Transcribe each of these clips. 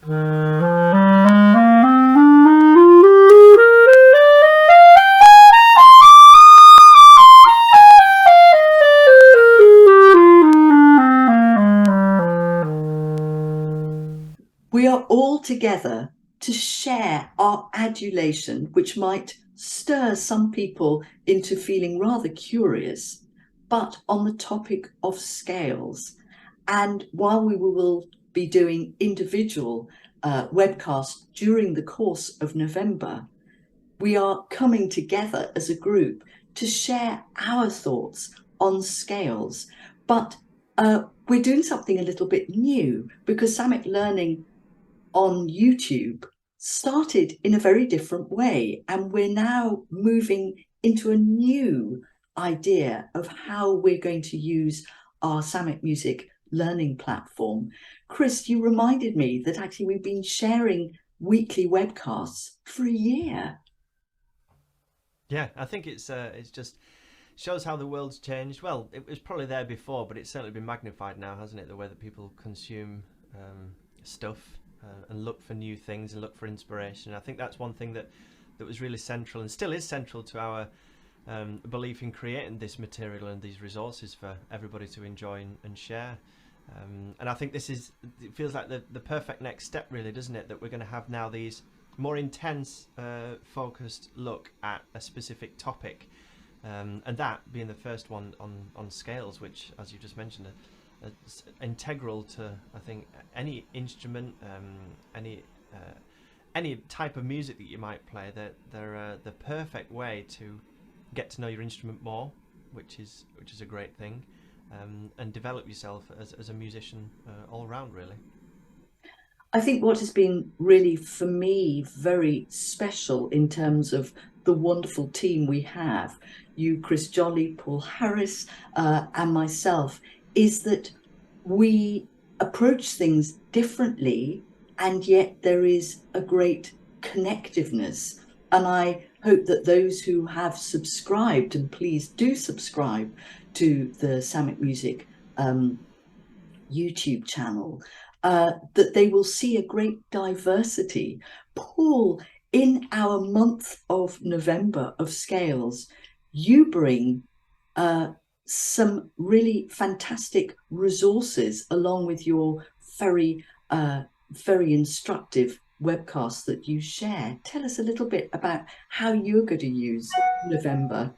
We are all together to share our adulation, which might stir some people into feeling rather curious, but on the topic of scales. And while we will be doing individual webcasts during the course of November, we are coming together as a group to share our thoughts on scales. But we're doing something a little bit new because Samek Learning on YouTube started in a very different way, and we're now moving into a new idea of how we're going to use our Samek Music learning platform. Chris, you reminded me that actually we've been sharing weekly webcasts for a year. Yeah, I think it's just shows how the world's changed. Well, it was probably there before, but it's certainly been magnified now, hasn't it? The way that people consume stuff and look for new things and look for inspiration. I think that's one thing that was really central and still is central to our belief in creating this material and these resources for everybody to enjoy and share. And I think it feels like the perfect next step, really, doesn't it? That we're going to have now these more intense, focused look at a specific topic, and that being the first one on scales, which, as you just mentioned, are integral to, I think, any instrument, any type of music that you might play. They're the perfect way to get to know your instrument more, which is a great thing, and develop yourself as a musician all around, really. I think what has been really, for me, very special in terms of the wonderful team we have, you, Chris Jolly, Paul Harris, and myself, is that we approach things differently, and yet there is a great connectiveness. And I hope that those who have subscribed, and please do subscribe to the Samek Music YouTube channel, that they will see a great diversity. Paul, in our month of November of scales, you bring some really fantastic resources along with your very, very instructive webcasts that you share. Tell us a little bit about how you're going to use November.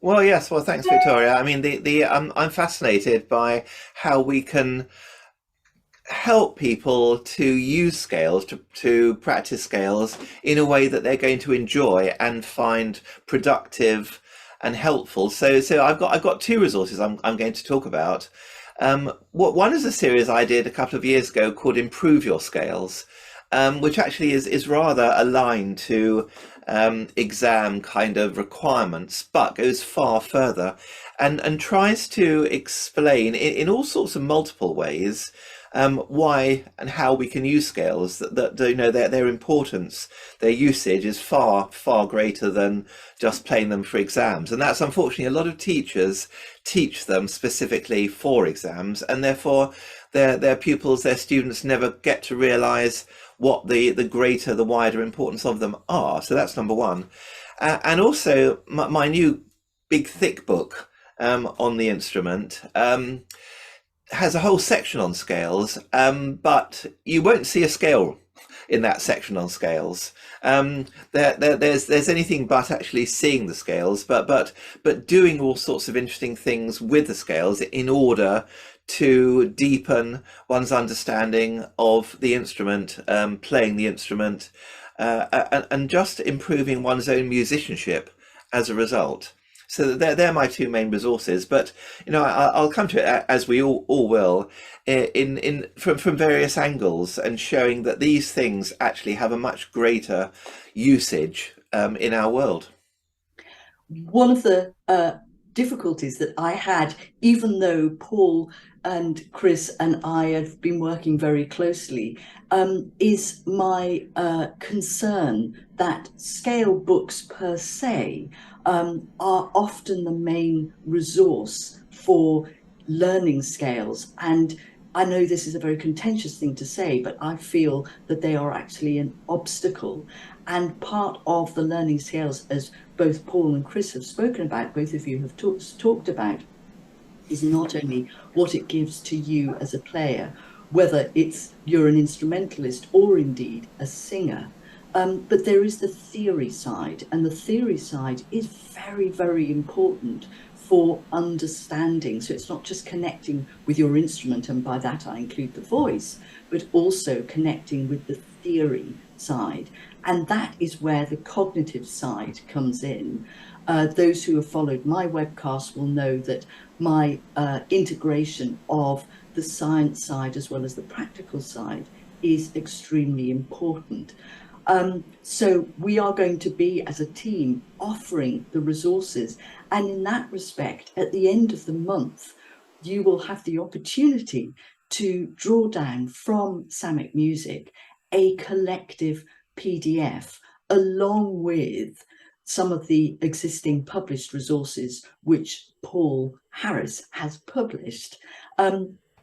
Well, yes. Well, thanks, Victoria. I mean, I'm fascinated by how we can help people to use scales, to practice scales in a way that they're going to enjoy and find productive and helpful. So I've got two resources I'm going to talk about. One is a series I did a couple of years ago called Improve Your Scales, which actually is rather aligned to exam kind of requirements, but goes far further and tries to explain in all sorts of multiple ways why and how we can use scales, that you know their importance, their usage is far greater than just playing them for exams. And that's unfortunately a lot of teachers teach them specifically for exams, and therefore their pupils, their students, never get to realize what the greater, the wider importance of them are. So that's number one. And also my new big thick book on the instrument has a whole section on scales, but you won't see a scale in that section on scales. There's anything but actually seeing the scales, but doing all sorts of interesting things with the scales in order to deepen one's understanding of the instrument, playing the instrument, and just improving one's own musicianship as a result. So they're my two main resources, but you know I'll come to it, as we all will, from various angles, and showing that these things actually have a much greater usage in our world. One of the difficulties that I had, even though Paul and Chris and I have been working very closely, is my concern that scale books per se are often the main resource for learning scales. And I know this is a very contentious thing to say, but I feel that they are actually an obstacle. And part of the learning scales, as both Paul and Chris have spoken about, both of you have talked about, is not only what it gives to you as a player, whether you're an instrumentalist or indeed a singer, but there is the theory side, and the theory side is very, very important for understanding. So it's not just connecting with your instrument, and by that I include the voice, but also connecting with the theory side. And that is where the cognitive side comes in. Those who have followed my webcast will know that my integration of the science side as well as the practical side is extremely important. So we are going to be, as a team, offering the resources. And in that respect, at the end of the month, you will have the opportunity to draw down from Samek Music a collective PDF along with some of the existing published resources which Paul Harris has published.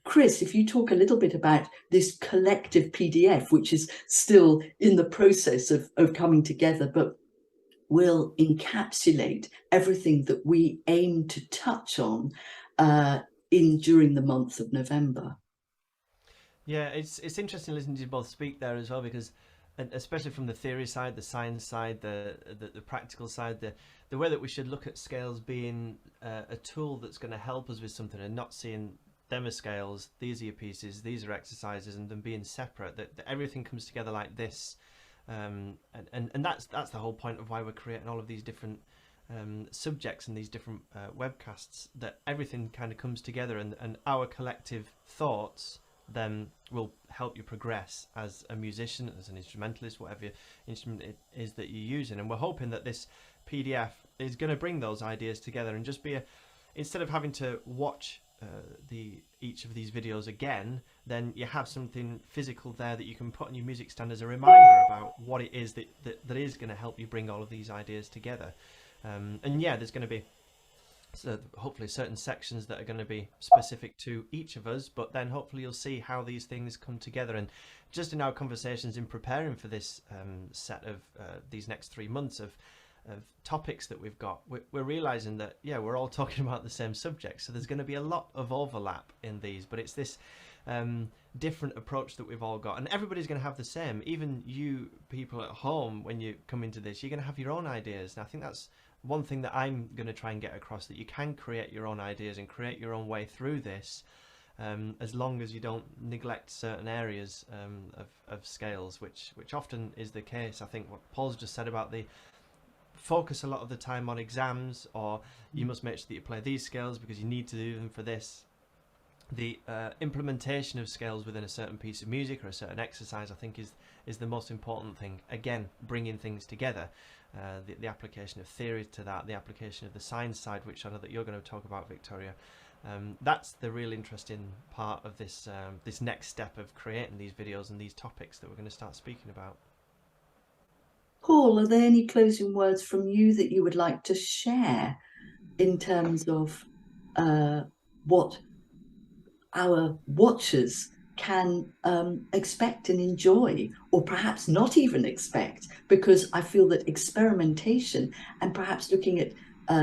Chris, if you talk a little bit about this collective PDF, which is still in the process of coming together, but will encapsulate everything that we aim to touch on during the month of November. Yeah, it's interesting listening to you both speak there as well, because especially from the theory side, the science side, the practical side, the way that we should look at scales being a tool that's going to help us with something, and not seeing them as scales, these are your pieces, these are exercises, and them being separate, that everything comes together like this. And that's the whole point of why we're creating all of these different subjects and these different webcasts, that everything kind of comes together, and our collective thoughts then will help you progress as a musician, as an instrumentalist, whatever instrument it is that you're using. And we're hoping that this PDF is going to bring those ideas together and just be instead of having to watch each of these videos again, then you have something physical there that you can put on your music stand as a reminder about what it is that is going to help you bring all of these ideas together. And yeah, there's going to be hopefully certain sections that are going to be specific to each of us, but then hopefully you'll see how these things come together. And just in our conversations in preparing for this set of these next 3 months of topics that we've got, we're realizing that, yeah, we're all talking about the same subject, so there's going to be a lot of overlap in these, but it's this different approach that we've all got, and everybody's going to have the same. Even you people at home, when you come into this, you're going to have your own ideas, and I think that's one thing that I'm going to try and get across, that you can create your own ideas and create your own way through this, as long as you don't neglect certain areas of scales, which often is the case. I think what Paul's just said about the focus a lot of the time on exams, or you must make sure that you play these scales because you need to do them for this. The implementation of scales within a certain piece of music or a certain exercise, I think, is the most important thing. Again, bringing things together, the application of theory to that, the application of the science side, which I know that you're going to talk about, Victoria. That's the real interesting part of this this next step of creating these videos and these topics that we're going to start speaking about. Paul, are there any closing words from you that you would like to share in terms of what our watchers can expect and enjoy, or perhaps not even expect? Because I feel that experimentation and perhaps looking at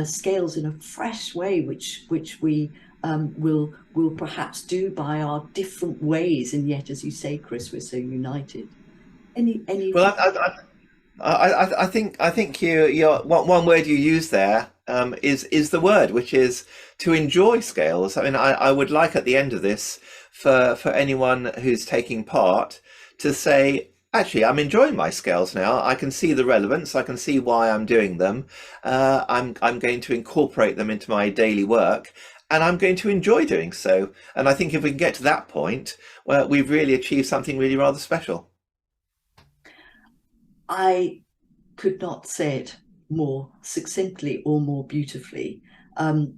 scales in a fresh way, which we will perhaps do by our different ways, and yet, as you say, Chris, we're so united. Any Well, I think one word you use there is the word, which is to enjoy scales. I mean, I would like at the end of this for anyone who's taking part to say, actually, I'm enjoying my scales now. I can see the relevance. I can see why I'm doing them. I'm going to incorporate them into my daily work, and I'm going to enjoy doing so. And I think if we can get to that point, well, we've really achieved something really rather special. I could not say it more succinctly or more beautifully.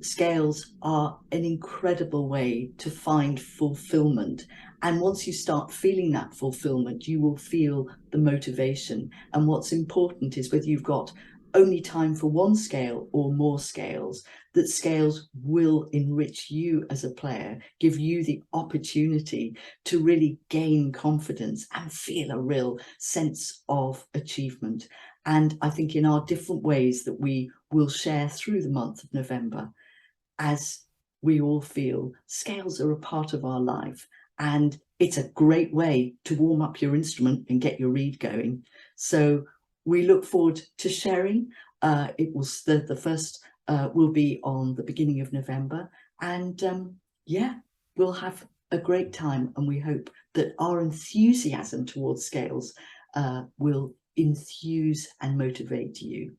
Scales are an incredible way to find fulfillment. And once you start feeling that fulfillment, you will feel the motivation. And what's important is whether you've got only time for one scale or more scales, that scales will enrich you as a player, give you the opportunity to really gain confidence and feel a real sense of achievement. And I think in our different ways that we will share through the month of November, as we all feel scales are a part of our life, and it's a great way to warm up your instrument and get your reed going. So we look forward to sharing. It will the first will be on the beginning of November, and yeah, we'll have a great time, and we hope that our enthusiasm towards scales will enthuse and motivate you.